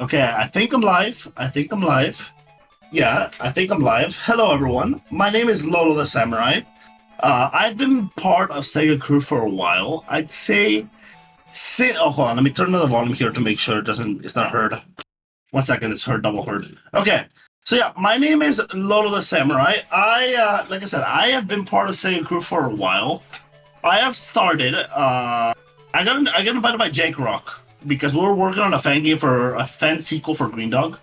Okay, I think I'm live. I think I'm live. Yeah, I think I'm live. Hello, everyone. My name is Lolo the Samurai. I've been part of SegaCrew for a while. I'd say, oh, hold on. Let me turn down the volume here to make sure it's not heard. 1 second, it's heard, double heard. Okay, so yeah, my name is Lolo the Samurai. Like I said, I have been part of SegaCrew for a while. I have started. I got invited by Jake Rock because we were working on a fan game for a fan sequel for Green Dog.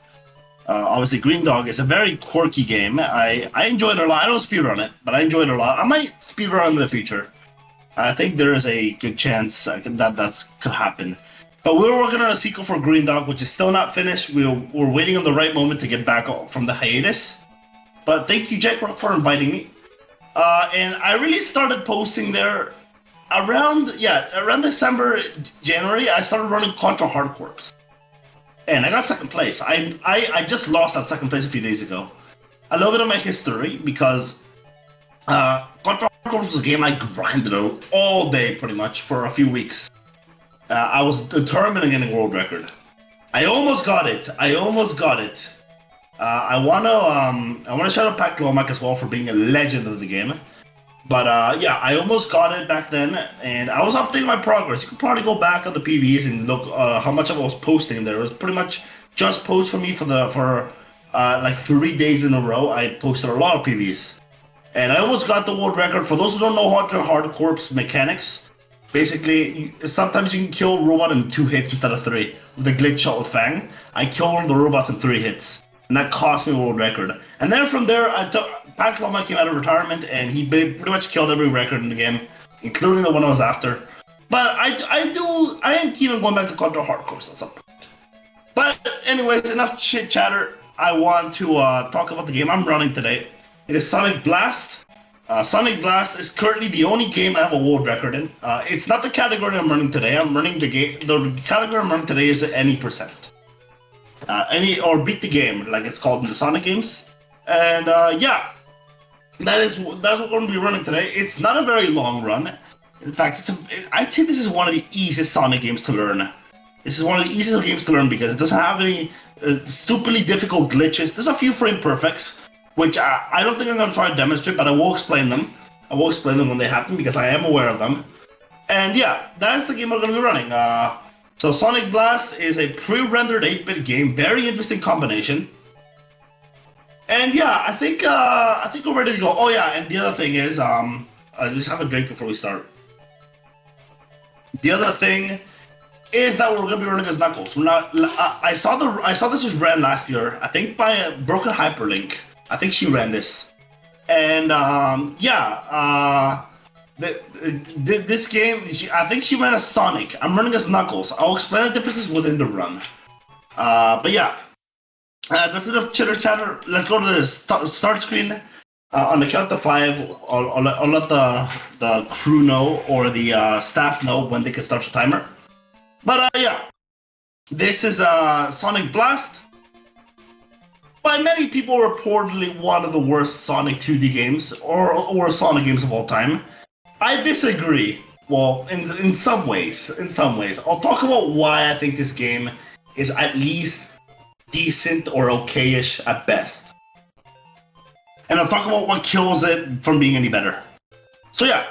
Obviously, Green Dog is a very quirky game. I enjoyed it a lot. I don't speedrun it, but I enjoyed it a lot. I might speedrun in the future. I think there is a good chance that could happen. But we were working on a sequel for Green Dog, which is still not finished. We're waiting on the right moment to get back from the hiatus. But thank you, Jake Rock, for inviting me. And I really started posting there around December, January. I started running Contra Hard Corps. And I got second place. I just lost that second place a few days ago. A little bit of my history, because Contra Hard Corps was a game I grinded all day pretty much for a few weeks. I was determined in getting a world record. I almost got it. I wanna shout out Pat Glomack as well for being a legend of the game. But yeah, I almost got it back then, and I was updating my progress. You could probably go back on the PVs and look how much I was posting there. It was pretty much just posts for me for like 3 days in a row. I posted a lot of PVs, and I almost got the world record. For those who don't know Hard Corps mechanics, basically sometimes you can kill a robot in 2 hits instead of 3 with a glitch shot with Fang. I killed one of the robots in 3 hits, and that cost me a world record. And then from there, Pat Loma came out of retirement, and he pretty much killed every record in the game, including the one I was after. But I am keen on going back to Contra Hard Corps at some point. But anyways, enough chit chatter. I want to talk about the game I'm running today. It is Sonic Blast. Sonic Blast is currently the only game I have a world record in. It's not the category I'm running today. I'm running the game. The category I'm running today is any percent. Or beat the game, like it's called in the Sonic games. And yeah, that's what we're going to be running today. It's not a very long run. In fact, I'd say this is one of the easiest Sonic games to learn. This is one of the easiest games to learn because it doesn't have any stupidly difficult glitches. There's a few frame perfects, which I don't think I'm going to try to demonstrate, but I will explain them. I will explain them when they happen because I am aware of them. And yeah, that's the game we're going to be running. So Sonic Blast is a pre-rendered 8-bit game, very interesting combination. And yeah, I think we're ready to go. Oh yeah, and the other thing is, I just have a drink before we start. The other thing is that we're gonna be running as Knuckles. We're not. I saw this was ran last year. I think by a Broken Hyperlink. I think she ran this, and this game. I think she ran as Sonic. I'm running as Knuckles. I'll explain the differences within the run. But yeah. That's enough chitter chatter. Let's go to the start screen. On the count of 5, I'll let the crew know or the staff know when they can start the timer. But yeah, this is Sonic Blast. By many people, reportedly one of the worst Sonic 2D games or Sonic games of all time. I disagree. Well, in some ways. I'll talk about why I think this game is at least decent or okay-ish at best. And I'll talk about what kills it from being any better. So yeah,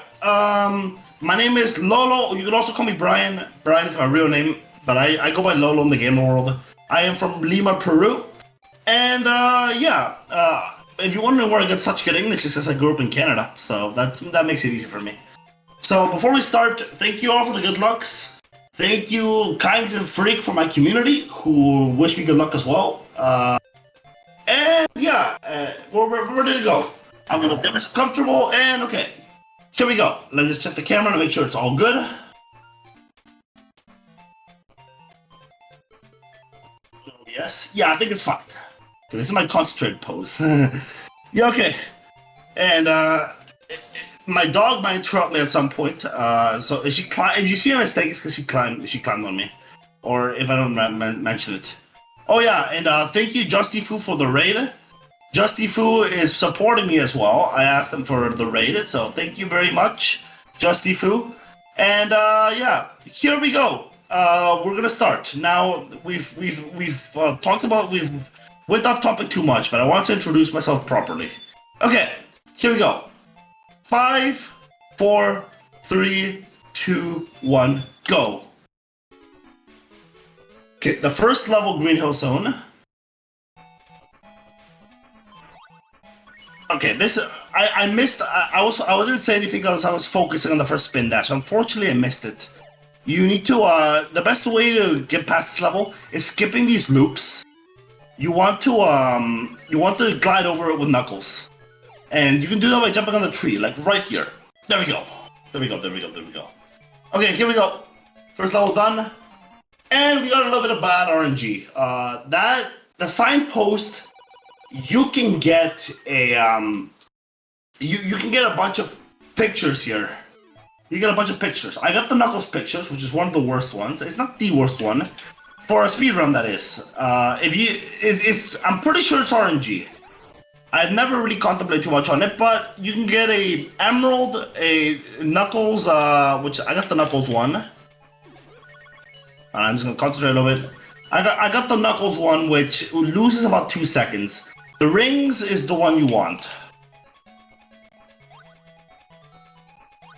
my name is Lolo. You can also call me Brian. Brian is my real name, but I go by Lolo in the game world. I am from Lima, Peru. And yeah, if you're wondering where I get such good English, it's because I grew up in Canada. So that makes it easy for me. So before we start, thank you all for the good lucks. Thank you, Kinds and Freak, for my community, who wish me good luck as well. And yeah, we're ready to go. I'm gonna get myself comfortable, and okay. Here we go. Let me just check the camera to make sure it's all good. Yes. Yeah, I think it's fine. This is my concentrated pose. Yeah, okay. And my dog might interrupt me at some point. So if you see a mistake, it's because she climbed on me, or if I don't mention it. Oh yeah, and thank you, Justy Foo, for the raid. Justy Foo is supporting me as well. I asked him for the raid, so thank you very much, Justy Foo. And yeah, here we go. we're gonna start now. We've talked about went off topic too much, but I want to introduce myself properly. Okay, here we go. 5, 4, 3, 2, 1, go. Okay, the first level, Green Hill Zone. Okay, this I missed. I didn't say anything because I was focusing on the first spin dash. Unfortunately, I missed it. You need to. The best way to get past this level is skipping these loops. You want to glide over it with Knuckles, and you can do that by jumping on the tree, like right here. There we go. There we go. There we go. There we go. Okay, here we go. First level done, and we got a little bit of bad RNG. The signpost. You can get a you can get a bunch of pictures here. You get a bunch of pictures. I got the Knuckles pictures, which is one of the worst ones. It's not the worst one for a speedrun, that is. I'm pretty sure it's RNG. I've never really contemplated too much on it, but you can get a Emerald, a Knuckles, which I got the Knuckles one. I'm just gonna concentrate a little bit. I got the Knuckles one, which loses about 2 seconds. The rings is the one you want.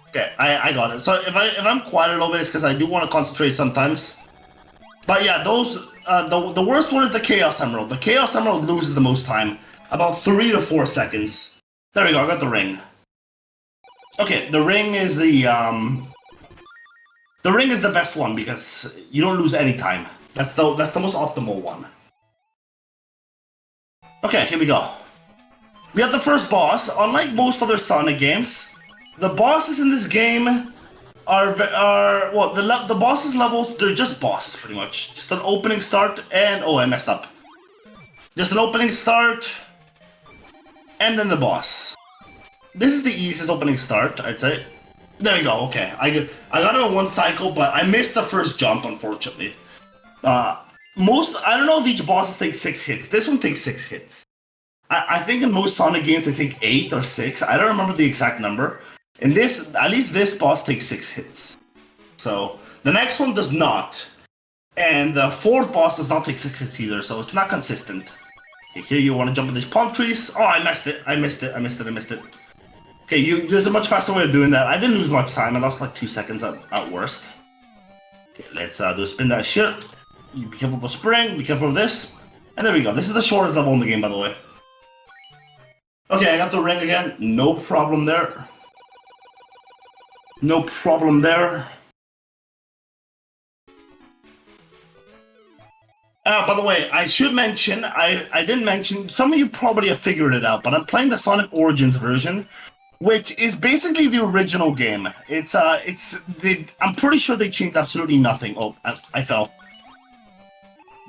Okay, I got it. So if I'm quiet a little bit, it's because I do want to concentrate sometimes. But yeah, those the worst one is the Chaos Emerald. The Chaos Emerald loses the most time, about 3 to 4 seconds. There we go. I got the ring. Okay, the ring is the best one because you don't lose any time. That's the most optimal one. Okay, here we go. We have the first boss. Unlike most other Sonic games, the bosses in this game are well, the bosses levels, they're just bosses pretty much. Just an opening start and oh, I messed up. Just an opening start and then the boss. This is the easiest opening start, I'd say. There we go. Okay, I got it in one cycle, but I missed the first jump, unfortunately. I don't know if each boss takes 6 hits. This one takes 6 hits. I think in most Sonic games they take 8 or 6. I don't remember the exact number. In this, at least this boss takes 6 hits. So the next one does not. And the fourth boss does not take 6 hits either, so it's not consistent. Okay, here you want to jump in these palm trees. Oh, I missed it. I missed it. Okay, there's a much faster way of doing that. I didn't lose much time. I lost like 2 seconds at worst. Okay, let's do a spin dash here. Be careful of the spring, be careful of this. And there we go. This is the shortest level in the game, by the way. Okay, I got the ring again. No problem there. No problem there. By the way, I should mention, I didn't mention, some of you probably have figured it out, but I'm playing the Sonic Origins version, which is basically the original game. I'm pretty sure they changed absolutely nothing. Oh, I fell.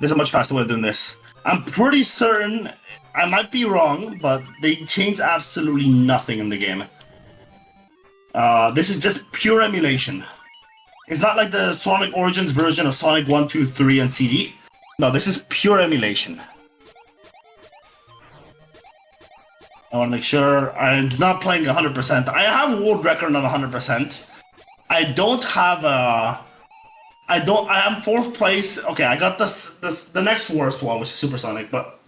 There's a much faster way of doing this. I'm pretty certain, I might be wrong, but they changed absolutely nothing in the game. This is just pure emulation. It's not like the Sonic Origins version of Sonic 1, 2, 3, and CD. No, this is pure emulation. I want to make sure I'm not playing 100%. I have a world record on 100%. I don't have a... I am 4th place. Okay, I got the next worst one, which is Supersonic, but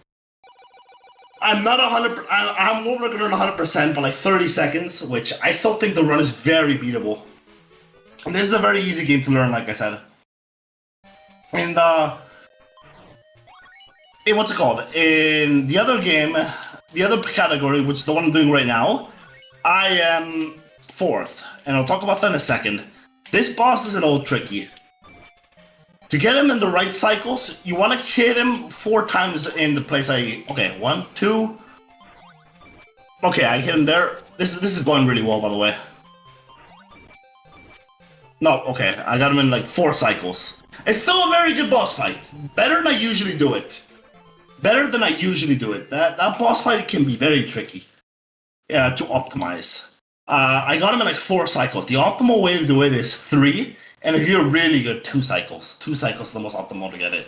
I'm not 100. I'm world record on 100%, but like 30 seconds, which I still think the run is very beatable. And this is a very easy game to learn, like I said. And what's it called? In the other game, the other category, which is the one I'm doing right now, I am 4th, and I'll talk about that in a second. This boss is a little tricky. To get him in the right cycles, you want to hit him 4 times in the place okay, 1, 2... Okay, I hit him there. This is going really well, by the way. No, okay, I got him in like 4 cycles. It's still a very good boss fight. Better than I usually do it. That boss fight can be very tricky to optimize. I got him in like 4 cycles. The optimal way to do it is 3. And if you're really good, 2 cycles. 2 cycles is the most optimal to get it.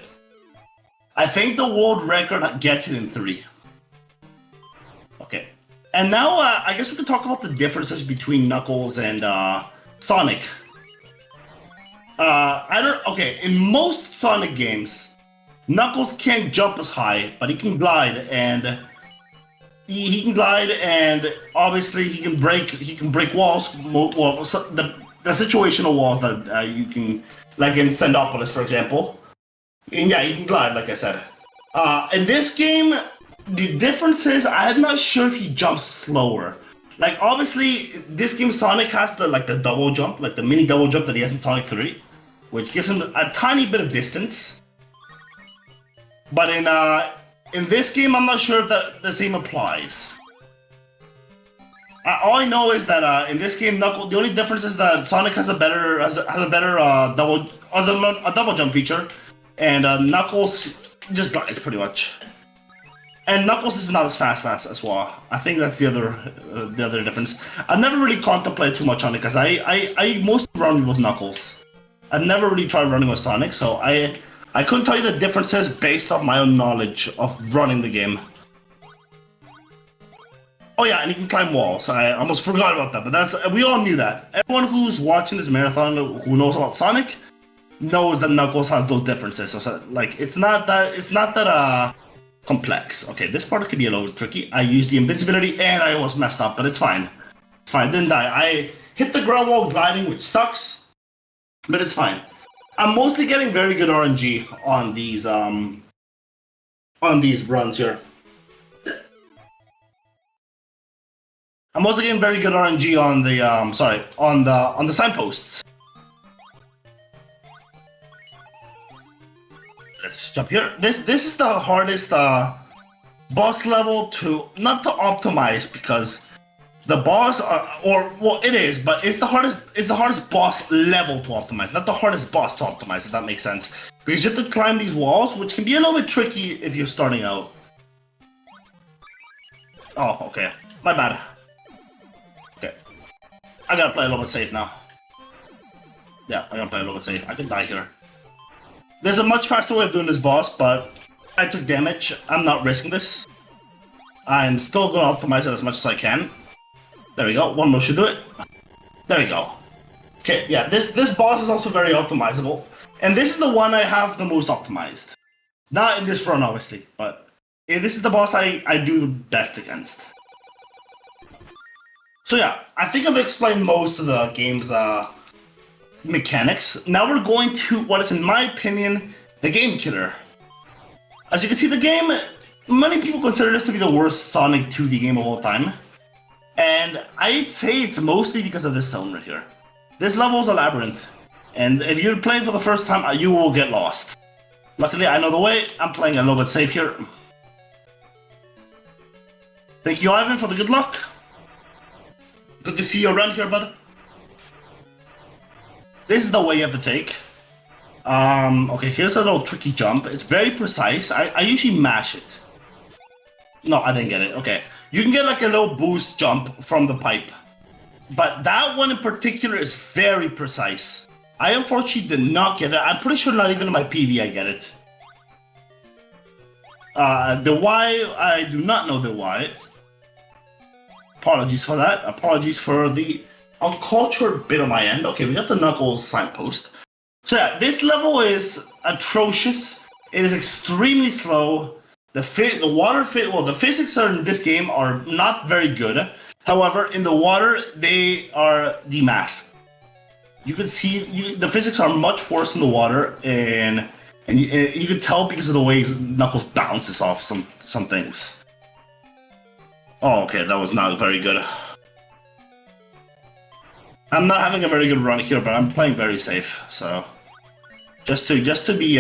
I think the world record gets it in 3. Okay. And now, I guess we can talk about the differences between Knuckles and Sonic. I don't. Okay, in most Sonic games, Knuckles can't jump as high, but he can glide, and he can glide, and obviously he can break walls. Well, so the situational walls that you can, like in Sendopolis, for example. And yeah, he can glide, like I said. In this game, the difference is I'm not sure if he jumps slower. Like obviously, this game Sonic has the double jump, like the mini double jump that he has in Sonic 3, which gives him a tiny bit of distance. But in this game, I'm not sure if the same applies. All I know is that in this game, Knuckles. The only difference is that Sonic has a better double jump feature, and Knuckles just glides pretty much. And Knuckles is not as fast as well. I think that's the other difference. I've never really contemplated too much on it because I mostly run with Knuckles. I've never really tried running with Sonic, so I couldn't tell you the differences based off my own knowledge of running the game. Oh yeah, and he can climb walls. I almost forgot about that, but we all knew that. Everyone who's watching this marathon who knows about Sonic knows that Knuckles has those differences. So like it's not that complex. Okay, this part could be a little tricky. I used the invincibility and I almost messed up, but it's fine. It's fine. I didn't die. I hit the ground while gliding, which sucks, but it's fine. I'm mostly getting very good RNG on these runs here. I'm also getting very good RNG on the on the signposts. Let's jump here. This is the hardest boss level to optimize because the boss it is, but it's the hardest boss level to optimize, not the hardest boss to optimize, if that makes sense. Because you have to climb these walls, which can be a little bit tricky if you're starting out. Oh, okay. My bad. Okay. I gotta play a little bit safe now. Yeah, I gotta play a little bit safe. I could die here. There's a much faster way of doing this boss, but I took damage. I'm not risking this. I'm still gonna optimize it as much as I can. There we go. One more should do it. There we go. Okay, yeah, this boss is also very optimizable. And this is the one I have the most optimized. Not in this run, obviously, but this is the boss I do best against. So yeah, I think I've explained most of the game's mechanics. Now we're going to what is, in my opinion, the game killer. As you can see, the game, many people consider this to be the worst Sonic 2D game of all time. And I'd say it's mostly because of this zone right here. This level is a labyrinth. And if you're playing for the first time, you will get lost. Luckily, I know the way. I'm playing a little bit safe here. Thank you, Ivan, for the good luck. Good to see you around here, bud. This is the way you have to take. Okay, here's a little tricky jump. It's very precise. I usually mash it. No, I didn't get it. Okay. You can get like a little boost jump from the pipe. But that one in particular is very precise. I unfortunately did not get it. I'm pretty sure not even in my PV I get it. The Y, I do not know the Y. Apologies for that. Apologies for the uncultured bit on my end. Okay, we got the Knuckles signpost. So yeah, this level is atrocious. It is extremely slow. The physics in this game are not very good. However, in the water, they are demasked. You can see the physics are much worse in the water, and you can tell because of the way Knuckles bounces off some things. Oh, okay, that was not very good. I'm not having a very good run here, but I'm playing very safe. So, just to be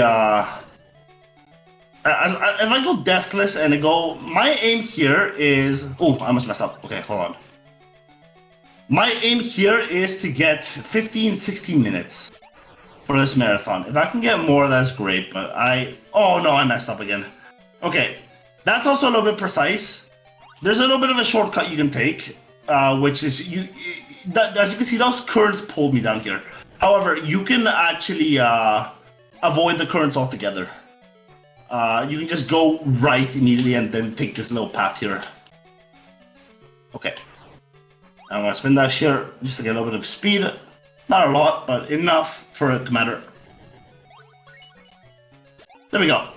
if I go deathless and I go, my aim here is... Oh, I almost messed up. Okay, hold on. My aim here is to get 15-16 minutes for this marathon. If I can get more, that's great, but Oh no, I messed up again. Okay, that's also a little bit precise. There's a little bit of a shortcut you can take, which is... as you can see, those currents pulled me down here. However, you can actually avoid the currents altogether. You can just go right immediately and then take this little path here. Okay. I'm gonna spin that here just to get a little bit of speed. Not a lot, but enough for it to matter. There we go.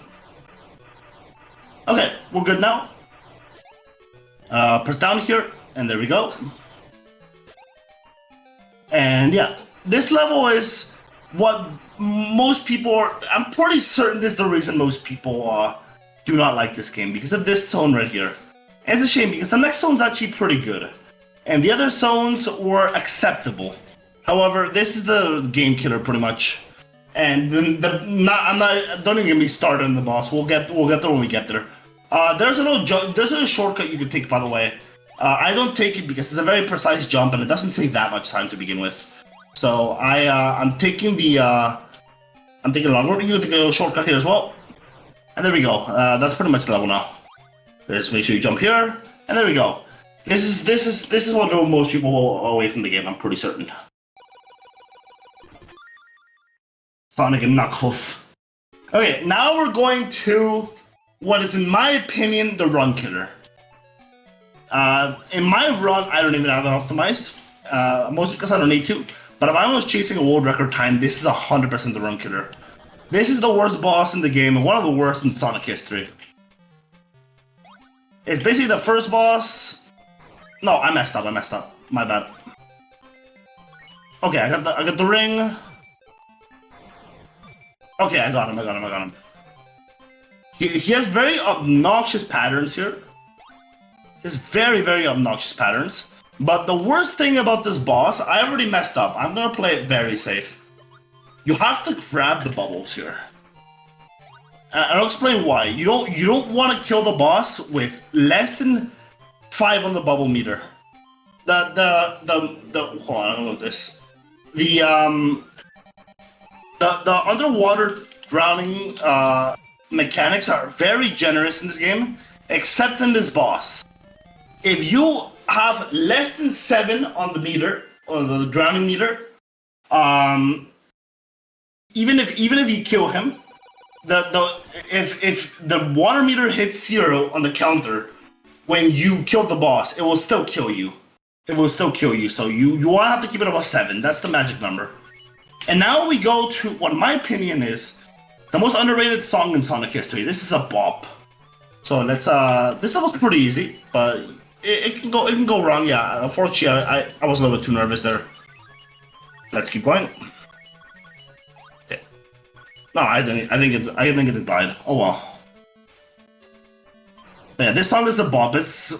Okay, we're good now. Press down here, and there we go. And yeah, this level is what most people are. I'm pretty certain this is the reason most people do not like this game, because of this zone right here. And it's a shame because the next zone's actually pretty good, and the other zones were acceptable. However, this is the game killer pretty much. And don't even get me started on the boss. We'll get there when we get there. There's a shortcut you can take, by the way. I don't take it because it's a very precise jump and it doesn't take that much time to begin with. So I'm taking the long road. You can take a shortcut here as well. And there we go. That's pretty much the level now. Just make sure you jump here, and there we go. This is what drove most people away from the game. I'm pretty certain. Sonic and Knuckles. Okay, now we're going to what is, in my opinion, the run killer. In my run, I don't even have it optimized, mostly because I don't need to. But if I was chasing a world record time, this is 100% the run killer. This is the worst boss in the game, and one of the worst in Sonic history. It's basically the first boss. No, I messed up. My bad. Okay, I got the ring. Okay, I got him. He has very obnoxious patterns here. He has very, very obnoxious patterns. But the worst thing about this boss, I already messed up. I'm gonna play it very safe. You have to grab the bubbles here. I'll explain why. You don't want to kill the boss with less than 5 on the bubble meter. Hold on, I don't know this. The underwater drowning mechanics are very generous in this game, except in this boss. If you have less than 7 on the meter, or the drowning meter, even if you kill him, if the water meter hits 0 on the counter when you kill the boss, it will still kill you. So you want to have to keep it above 7. That's the magic number. And now we go to what, in my opinion, is the most underrated song in Sonic history. This is a bop. So let's this level's pretty easy, but it can go wrong. Yeah, unfortunately, I was a little bit too nervous there. Let's keep going. Okay. No, I think it died. Oh well. But yeah, this song is a bop. It's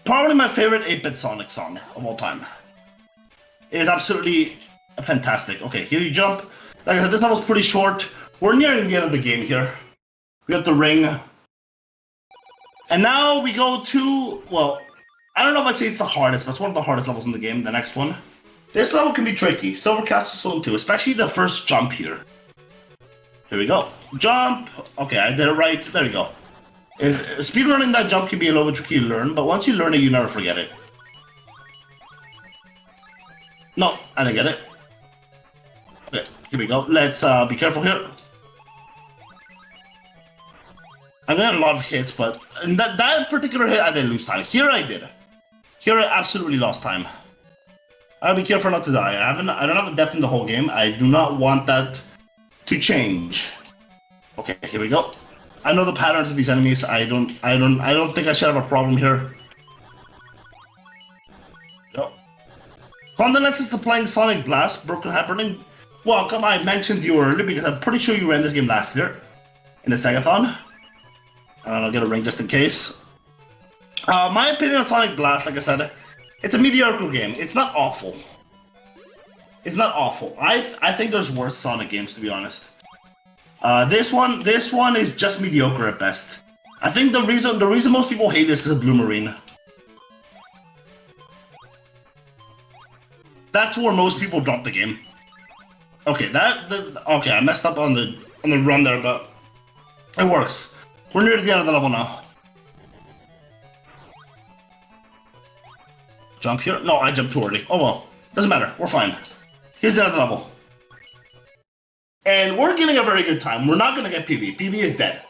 probably my favorite 8-bit Sonic song of all time. It is absolutely fantastic. Okay, here you jump. Like I said, this level's pretty short. We're nearing the end of the game here. We got the ring. And now we go to, well, I don't know if I'd say it's the hardest, but it's one of the hardest levels in the game, the next one. This level can be tricky. Silver Castle Zone 2, especially the first jump here. Here we go. Jump. Okay, I did it right. There we go. Speedrunning that jump can be a little bit tricky to learn, but once you learn it, you never forget it. No, I didn't get it. Okay, here we go. Let's be careful here. I got a lot of hits, but in that particular hit, I didn't lose time. Here I did. Here I absolutely lost time. I'll be careful not to die. I don't have a death in the whole game. I do not want that to change. Okay, here we go. I know the patterns of these enemies. I don't think I should have a problem here. Go. Condolences to playing Sonic Blast, Broken Happening. Welcome. I mentioned you earlier because I'm pretty sure you ran this game last year in the SEGATHON. I'll get a ring just in case. My opinion on Sonic Blast, like I said, it's a mediocre game. It's not awful. It's not awful. I think there's worse Sonic games, to be honest. This one is just mediocre at best. I think the reason most people hate this is because of Blue Marine. That's where most people drop the game. Okay, okay, I messed up on the run there, but it works. We're near the end of the level now. Jump here? No, I jumped too early. Oh well, doesn't matter. We're fine. Here's the end of the level. And we're getting a very good time. We're not gonna get PB. PB is dead.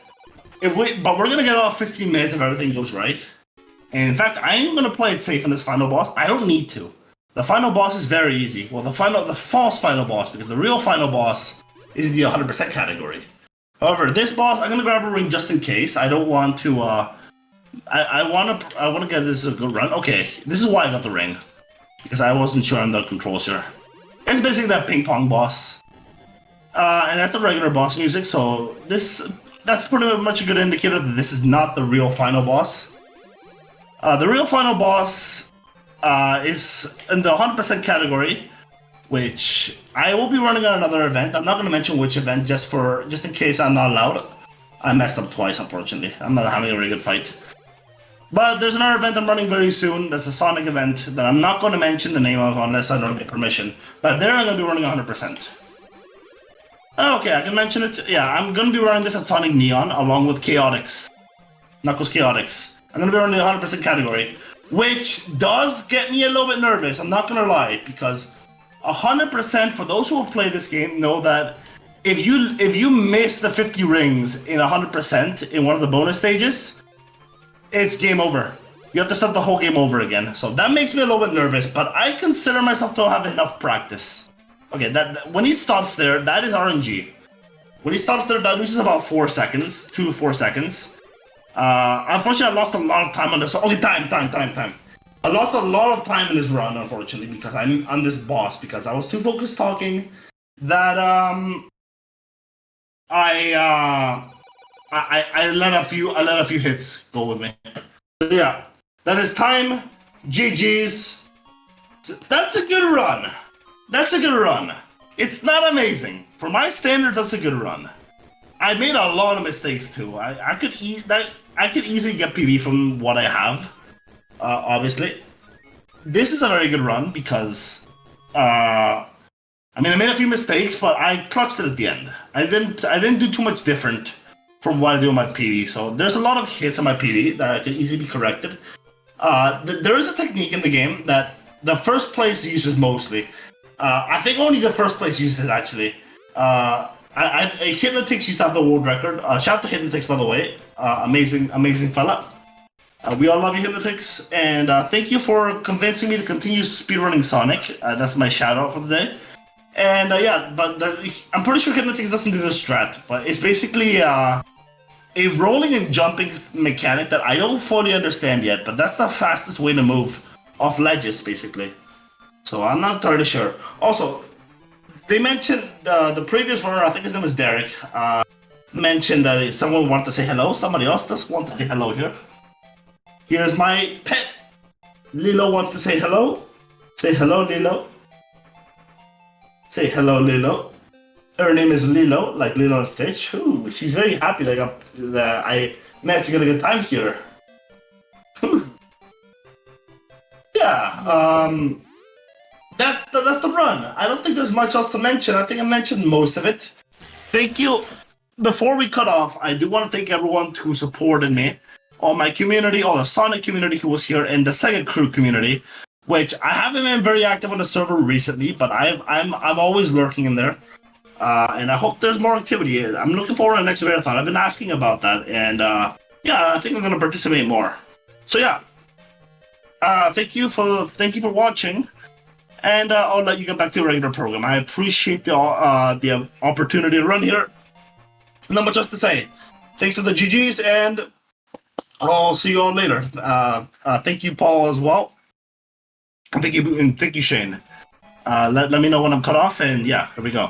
But we're gonna get off 15 minutes if everything goes right. And in fact, I am gonna play it safe in this final boss. I don't need to. The final boss is very easy. Well, the false final boss, because the real final boss is in the 100% category. However, this boss, I'm gonna grab a ring just in case. I don't want to. I want to get this a good run. Okay, this is why I got the ring, because I wasn't sure on the controls here. It's basically that ping pong boss, and that's the regular boss music. So that's pretty much a good indicator that this is not the real final boss. The real final boss is in the 100% category, which I will be running on another event. I'm not going to mention which event just in case I'm not allowed. I messed up twice, unfortunately. I'm not having a really good fight. But there's another event I'm running very soon. That's a Sonic event that I'm not going to mention the name of unless I don't get permission. But there I'm going to be running 100%. Okay, I can mention it. Yeah, I'm going to be running this at Sonic Neon along with Chaotix. Knuckles Chaotix. I'm going to be running the 100% category, which does get me a little bit nervous. I'm not going to lie, because 100% for those who have played this game know that if you miss the 50 rings in 100% in one of the bonus stages, it's game over. You have to start the whole game over again. So that makes me a little bit nervous, but I consider myself to have enough practice. Okay, that when he stops there, that is RNG. When he stops there, that loses about 4 seconds, 2 to 4 seconds. Unfortunately, I lost a lot of time on this. Okay, time. I lost a lot of time in this run, unfortunately, because I'm on this boss, because I was too focused talking that I let a few hits go with me. But yeah, that is time. GG's. That's a good run. It's not amazing. For my standards, that's a good run. I made a lot of mistakes too. I could easily get PB from what I have. Obviously, this is a very good run because I made a few mistakes, but I clutched it at the end. I didn't do too much different from what I do on my PB. So there's a lot of hits on my PB that can easily be corrected. There is a technique in the game that the first place uses mostly. I think only the first place uses it actually. Hypnotix used to have the world record. Shout out to Hypnotix, by the way. Amazing fella. We all love you, Hypnotix, and thank you for convincing me to continue speedrunning Sonic. That's my shout out for the day. And I'm pretty sure Hypnotix doesn't do this strat, but it's basically a rolling and jumping mechanic that I don't fully understand yet, but that's the fastest way to move off ledges, basically. So I'm not entirely sure. Also, they mentioned the previous runner, I think his name was Derek, mentioned that someone wanted to say hello. Somebody else does want to say hello here. Here's my pet. Lilo wants to say hello. Say hello, Lilo. Say hello, Lilo. Her name is Lilo, like Lilo and Stitch. Ooh, she's very happy that I managed to get a good time here. Yeah, that's the run. I don't think there's much else to mention. I think I mentioned most of it. Thank you. Before we cut off, I do want to thank everyone who supported me. All my community, all the Sonic community who was here, and the SegaCrew community, which I haven't been very active on the server recently, but I'm always lurking in there, and I hope there's more activity. I'm looking forward to the next VII. I've been asking about that, and yeah, I think I'm gonna participate more. So yeah, thank you for watching, and I'll let you get back to your regular program. I appreciate the opportunity to run here. Not much else to say. Thanks for the GGs, and I'll see you all later. Thank you, Paul, as well. And thank you, Shane. Let me know when I'm cut off, and yeah, here we go.